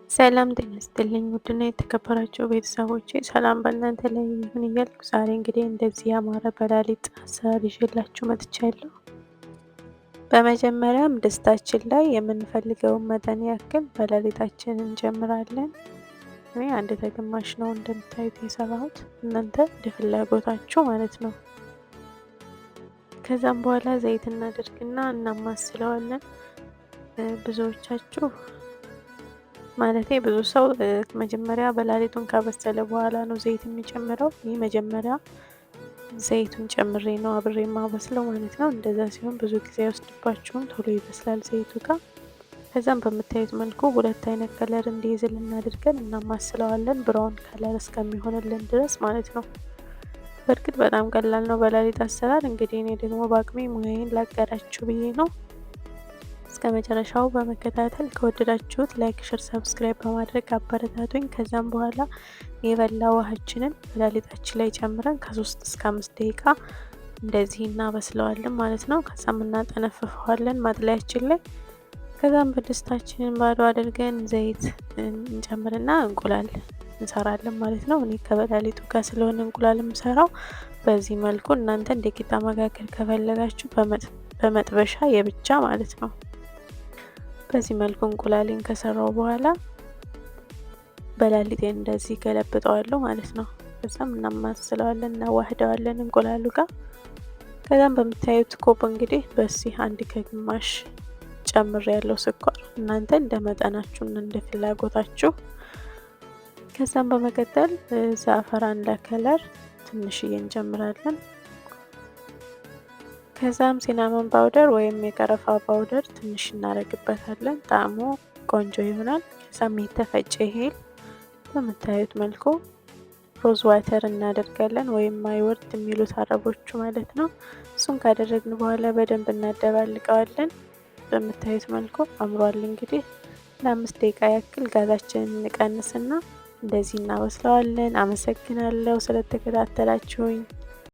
ሰላም ጤና ይስጥልኝ ውድና የተከበራችሁ ቤተሰቦቼ ሰላም በእናንተ ላይ ይሁን እያልኩ ዛሬ እንግዲህ እንደዚህ ያማረ በላሊጥ አሰራር ይዤላችሁ መጥቻለሁ። በመጀመሪያም ድስታችን ላይ የምንፈልገውን መጠን ያክል በላሊጣችንን እንጨምራለን። እኔ አንድ ተግማሽ ነው እንደምታዩት የሰራሁት፣ እናንተ እንደ ፍላጎታችሁ ማለት ነው። ከዛም በኋላ ዘይት እናደርግና እናማስለዋለን። ብዙዎቻችሁ ማለቴ ብዙ ሰው መጀመሪያ በላሊጡን ካበሰለ በኋላ ነው ዘይት የሚጨምረው። ይህ መጀመሪያ ዘይቱን ጨምሬ ነው አብሬ ማበስለው ማለት ነው። እንደዛ ሲሆን ብዙ ጊዜ አይወስድባችሁም፣ ቶሎ ይበስላል ዘይቱ ጋር። ከዛም በምታዩት መልኩ ሁለት አይነት ከለር እንዲይዝልን አድርገን እናማስለዋለን፣ ብራውን ከለር እስከሚሆንልን ድረስ ማለት ነው። በእርግጥ በጣም ቀላል ነው በላሊጥ አሰራር። እንግዲህ እኔ ደግሞ በአቅሜ ሙያዬን ላጋራችሁ ብዬ ነው። እስከ መጨረሻው በመከታተል ከወደዳችሁት ላይክ፣ ሼር፣ ሰብስክራይብ በማድረግ አበረታቱኝ። ከዛም በኋላ የበላ ውሃችንን በላሊጣችን ላይ ጨምረን ከ3 እስከ 5 ደቂቃ እንደዚህ እናበስለዋለን ማለት ነው። ከዛም እናጠነፍፈዋለን ማጥለያችን ላይ። ከዛም በድስታችንን ባዶ አድርገን ዘይት እንጨምርና እንቁላል እንሰራለን ማለት ነው። እኔ ከበላሊጡ ጋር ስለሆነ እንቁላል የምሰራው በዚህ መልኩ፣ እናንተ እንደ ቂጣ መጋገር ከፈለጋችሁ በመጥበሻ የብቻ ማለት ነው። በዚህ መልኩ እንቁላሌን ከሰራው በኋላ በላሊጤን እንደዚህ ገለብጠዋለሁ ማለት ነው። ከዛም እናማስለዋለን፣ እናዋህደዋለን እንቁላሉ ጋር። ከዛም በምታዩት ኮብ እንግዲህ በዚህ አንድ ከግማሽ ጨምር ያለው ስኳር፣ እናንተ እንደ መጠናችሁና እንደ ፍላጎታችሁ። ከዛም በመቀጠል ዛፈራን ለከለር ትንሽዬ እንጨምራለን። ከዛም ሲናመን ፓውደር ወይም የቀረፋ ፓውደር ትንሽ እናደርግበታለን፣ ጣዕሙ ቆንጆ ይሆናል። ከዛም የተፈጨ ሄል በምታዩት መልኩ፣ ሮዝ ዋተር እናደርጋለን ወይም ማይወርድ የሚሉት አረቦቹ ማለት ነው። እሱን ካደረግን በኋላ በደንብ እናደባልቀዋለን። በምታዩት መልኩ አምሯል። እንግዲህ ለ5 ደቂቃ ያክል ጋዛችንን እንቀንስና እንደዚህ እናበስለዋለን። አመሰግናለሁ ስለተከታተላችሁኝ።